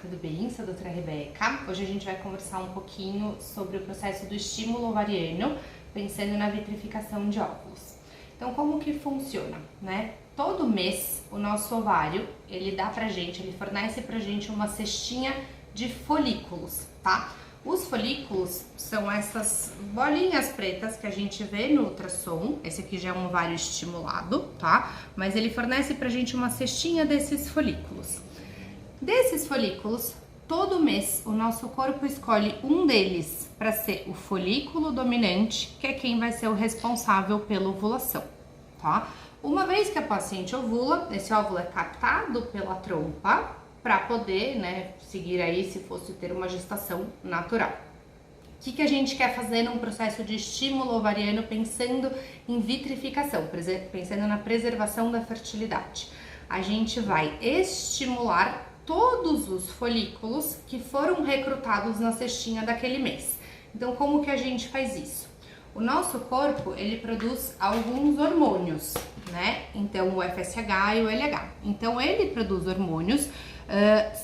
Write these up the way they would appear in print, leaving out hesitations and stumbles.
tudo bem? Sou a doutora Rebeca. Hoje a gente vai conversar um pouquinho sobre o processo do estímulo ovariano, pensando na vitrificação de óvulos. Então, como que funciona, né? Todo mês, o nosso ovário, ele fornece pra gente uma cestinha de folículos, tá? Os folículos são essas bolinhas pretas que a gente vê no ultrassom. Esse aqui já é um ovário estimulado, tá? Mas ele fornece pra gente uma cestinha desses folículos. Desses folículos, todo mês o nosso corpo escolhe um deles para ser o folículo dominante, que é quem vai ser o responsável pela ovulação, tá? Uma vez que a paciente ovula, esse óvulo é captado pela trompa para poder, seguir aí se fosse ter uma gestação natural. O que a gente quer fazer num processo de estímulo ovariano pensando em vitrificação, pensando na preservação da fertilidade? A gente vai estimular todos os folículos que foram recrutados na cestinha daquele mês. Então, como que a gente faz isso? O nosso corpo, ele produz alguns hormônios, né? Então, o FSH e o LH. Então, ele produz hormônios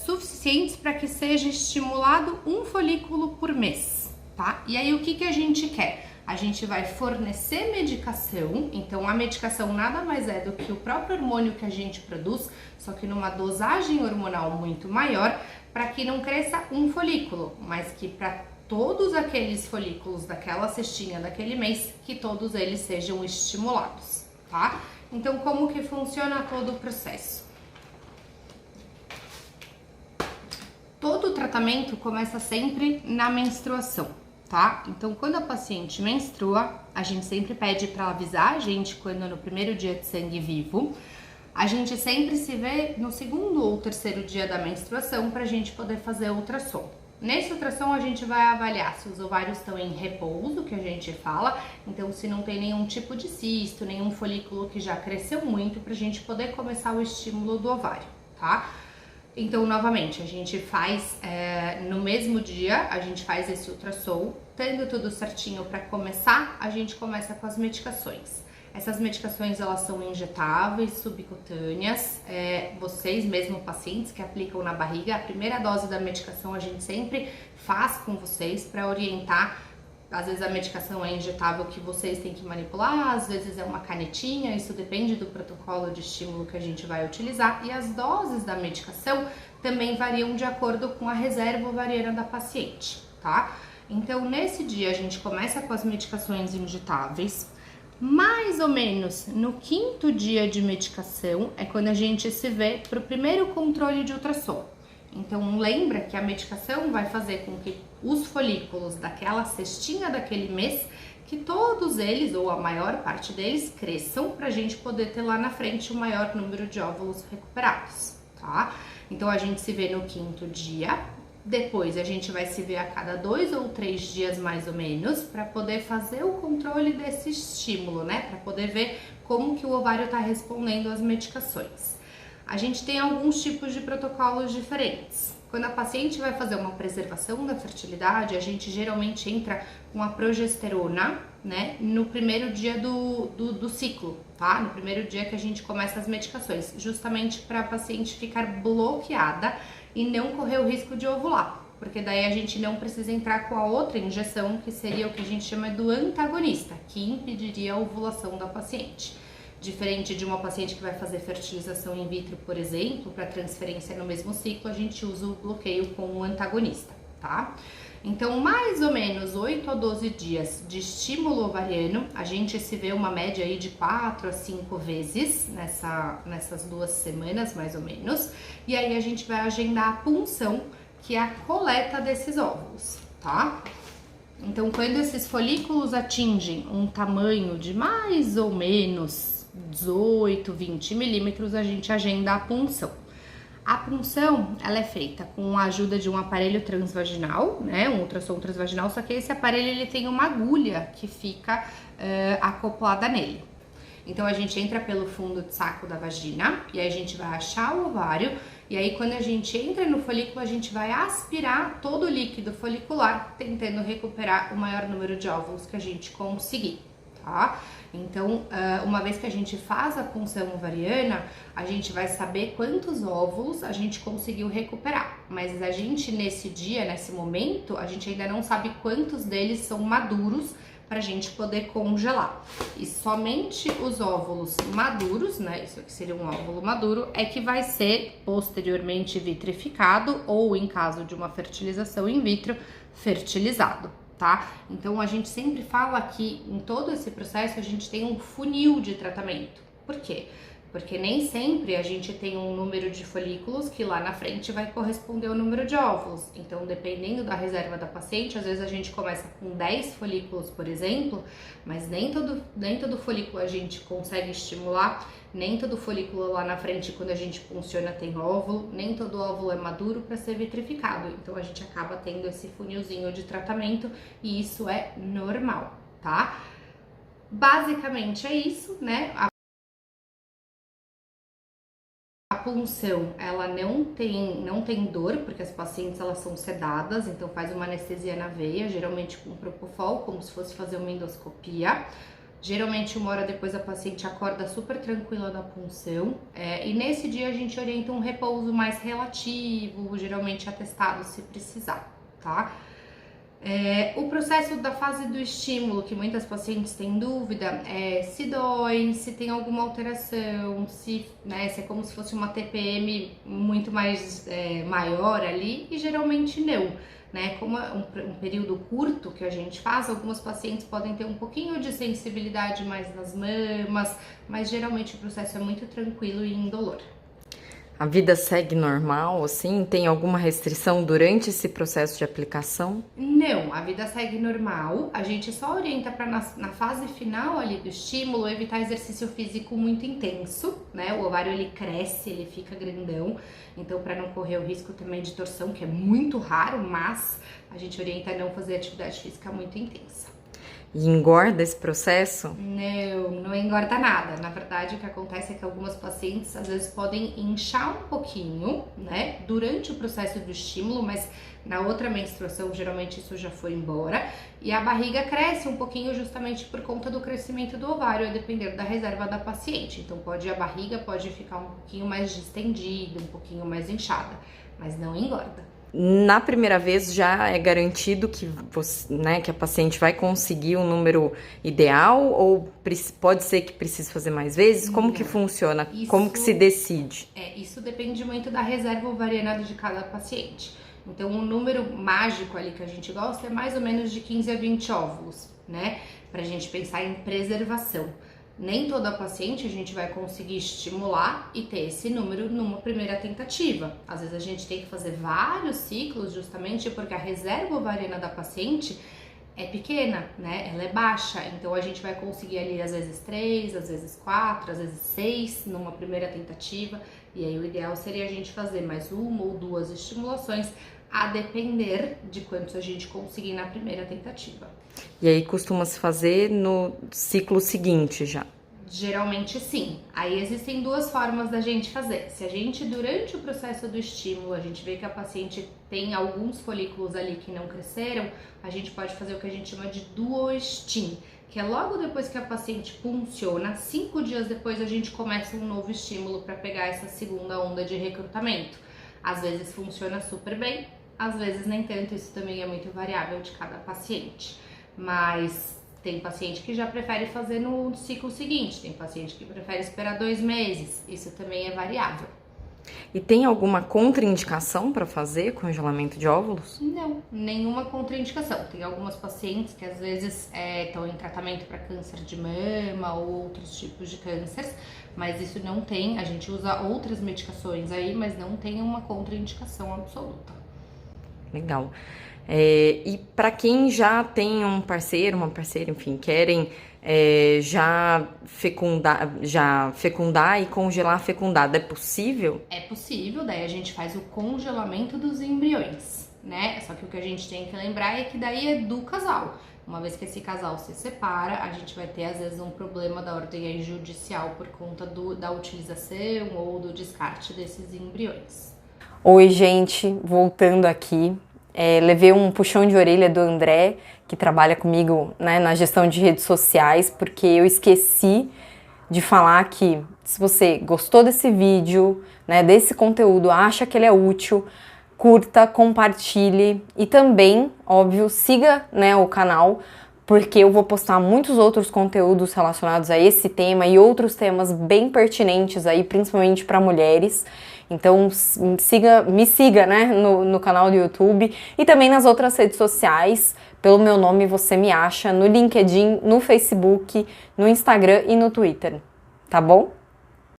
suficientes para que seja estimulado um folículo por mês, tá? E aí, o que a gente quer? A gente vai fornecer medicação, então a medicação nada mais é do que o próprio hormônio que a gente produz, só que numa dosagem hormonal muito maior, para que não cresça um folículo, mas que para todos aqueles folículos daquela cestinha daquele mês, que todos eles sejam estimulados, tá? Então, como que funciona todo o processo? Todo o tratamento começa sempre na menstruação, tá? Então, quando a paciente menstrua, a gente sempre pede para avisar a gente quando no primeiro dia de sangue vivo. A gente sempre se vê no segundo ou terceiro dia da menstruação para a gente poder fazer ultrassom. Nesse ultrassom, a gente vai avaliar se os ovários estão em repouso, que a gente fala, então se não tem nenhum tipo de cisto, nenhum folículo que já cresceu muito, para a gente poder começar o estímulo do ovário, tá? Então, novamente, a gente faz no mesmo dia, a gente faz esse ultrassom, tendo tudo certinho para começar, a gente começa com as medicações. Essas medicações, elas são injetáveis, subcutâneas, vocês mesmo, pacientes que aplicam na barriga, a primeira dose da medicação a gente sempre faz com vocês para orientar. Às vezes a medicação é injetável que vocês têm que manipular, às vezes é uma canetinha, isso depende do protocolo de estímulo que a gente vai utilizar. E as doses da medicação também variam de acordo com a reserva ovariana da paciente, tá? Então, nesse dia a gente começa com as medicações injetáveis. Mais ou menos no 5º dia de medicação é quando a gente se vê para o primeiro controle de ultrassom. Então, lembra que a medicação vai fazer com que os folículos daquela cestinha daquele mês, que todos eles, ou a maior parte deles, cresçam para a gente poder ter lá na frente o maior número de óvulos recuperados, tá? Então, a gente se vê no 5º dia, depois a gente vai se ver a cada 2 ou 3 dias mais ou menos, para poder fazer o controle desse estímulo, né? Para poder ver como que o ovário está respondendo às medicações. A gente tem alguns tipos de protocolos diferentes. Quando a paciente vai fazer uma preservação da fertilidade, a gente geralmente entra com a progesterona, né, no primeiro dia do ciclo, tá? No primeiro dia que a gente começa as medicações, justamente para a paciente ficar bloqueada e não correr o risco de ovular, porque daí a gente não precisa entrar com a outra injeção, que seria o que a gente chama do antagonista, que impediria a ovulação da paciente. Diferente de uma paciente que vai fazer fertilização in vitro, por exemplo, para transferência no mesmo ciclo, a gente usa o bloqueio com o antagonista, tá? Então, mais ou menos 8 a 12 dias de estímulo ovariano, a gente se vê uma média aí de 4 a 5 vezes nessas 2 semanas, mais ou menos. E aí a gente vai agendar a punção, que é a coleta desses óvulos, tá? Então, quando esses folículos atingem um tamanho de mais ou menos 18, 20 milímetros, a gente agenda a punção. A punção, ela é feita com a ajuda de um aparelho transvaginal, né, um ultrassom transvaginal, só que esse aparelho ele tem uma agulha que fica acoplada nele. Então, a gente entra pelo fundo de saco da vagina e aí a gente vai achar o ovário e aí quando a gente entra no folículo, a gente vai aspirar todo o líquido folicular, tentando recuperar o maior número de óvulos que a gente conseguir, tá? Então, uma vez que a gente faz a punção ovariana, a gente vai saber quantos óvulos a gente conseguiu recuperar. Mas a gente, nesse dia, nesse momento, a gente ainda não sabe quantos deles são maduros para a gente poder congelar. E somente os óvulos maduros, né, isso aqui seria um óvulo maduro, é que vai ser posteriormente vitrificado ou, em caso de uma fertilização in vitro, fertilizado, tá? Então a gente sempre fala que em todo esse processo a gente tem um funil de tratamento. Por quê? Porque nem sempre a gente tem um número de folículos que lá na frente vai corresponder ao número de óvulos. Então, dependendo da reserva da paciente, às vezes a gente começa com 10 folículos, por exemplo, mas nem todo folículo a gente consegue estimular, nem todo folículo lá na frente, quando a gente funciona, tem óvulo, nem todo óvulo é maduro para ser vitrificado. Então, a gente acaba tendo esse funilzinho de tratamento e isso é normal, tá? Basicamente é isso, né? A punção, ela não tem dor, porque as pacientes elas são sedadas, então faz uma anestesia na veia, geralmente com propofol, como se fosse fazer uma endoscopia. Geralmente 1 hora depois a paciente acorda super tranquila da punção, e nesse dia a gente orienta um repouso mais relativo, geralmente atestado se precisar, tá? O processo da fase do estímulo, que muitas pacientes têm dúvida, é se dói, se tem alguma alteração, se é como se fosse uma TPM muito mais maior ali, e geralmente não, né? Como é um período curto que a gente faz, algumas pacientes podem ter um pouquinho de sensibilidade mais nas mamas, mas geralmente o processo é muito tranquilo e indolor. A vida segue normal, assim? Tem alguma restrição durante esse processo de aplicação? Não, a vida segue normal. A gente só orienta para na fase final ali do estímulo evitar exercício físico muito intenso, né? O ovário ele cresce, ele fica grandão, então para não correr o risco também de torção, que é muito raro, mas a gente orienta a não fazer atividade física muito intensa. E engorda esse processo? Não engorda nada. Na verdade, o que acontece é que algumas pacientes às vezes podem inchar um pouquinho, né, durante o processo do estímulo, mas na outra menstruação geralmente isso já foi embora. E a barriga cresce um pouquinho justamente por conta do crescimento do ovário, a depender da reserva da paciente. Então a barriga pode ficar um pouquinho mais distendida, um pouquinho mais inchada, mas não engorda. Na primeira vez já é garantido que você, né, que a paciente vai conseguir um número ideal ou pode ser que precise fazer mais vezes? Como que funciona? Como que se decide? Isso depende muito da reserva ovariana de cada paciente. Então, um número mágico ali que a gente gosta é mais ou menos de 15 a 20 óvulos, né? Pra gente pensar em preservação. Nem toda paciente a gente vai conseguir estimular e ter esse número numa primeira tentativa. Às vezes a gente tem que fazer vários ciclos justamente porque a reserva ovariana da paciente é pequena, né? Ela é baixa, então a gente vai conseguir ali às vezes 3, às vezes 4, às vezes 6 numa primeira tentativa. E aí o ideal seria a gente fazer mais 1 ou 2 estimulações, a depender de quantos a gente conseguir na primeira tentativa. E aí costuma se fazer no ciclo seguinte já? Geralmente sim. Aí existem 2 formas da gente fazer. Se a gente, durante o processo do estímulo, a gente vê que a paciente tem alguns folículos ali que não cresceram, a gente pode fazer o que a gente chama de duo-stim, que é logo depois que a paciente funciona, 5 dias depois a gente começa um novo estímulo para pegar essa segunda onda de recrutamento. Às vezes funciona super bem, às vezes nem tanto, isso também é muito variável de cada paciente. Mas tem paciente que já prefere fazer no ciclo seguinte, tem paciente que prefere esperar 2 meses, isso também é variável. E tem alguma contraindicação para fazer congelamento de óvulos? Não, nenhuma contraindicação. Tem algumas pacientes que às vezes estão em tratamento para câncer de mama ou outros tipos de cânceres, mas isso não tem, a gente usa outras medicações aí, mas não tem uma contraindicação absoluta. Legal. E para quem já tem um parceiro, uma parceira, enfim, querem já fecundar e congelar fecundado, é possível? É possível, daí a gente faz o congelamento dos embriões, né? Só que o que a gente tem que lembrar é que daí é do casal. Uma vez que esse casal se separa, a gente vai ter às vezes um problema da ordem judicial por conta da utilização ou do descarte desses embriões. Oi, gente, voltando aqui. levei um puxão de orelha do André, que trabalha comigo, né, na gestão de redes sociais, porque eu esqueci de falar que se você gostou desse vídeo, né, desse conteúdo, acha que ele é útil, curta, compartilhe e também, óbvio, siga, né, o canal, porque eu vou postar muitos outros conteúdos relacionados a esse tema e outros temas bem pertinentes aí, principalmente para mulheres. Então me siga, né, no canal do YouTube e também nas outras redes sociais. Pelo meu nome você me acha no LinkedIn, no Facebook, no Instagram e no Twitter, tá bom?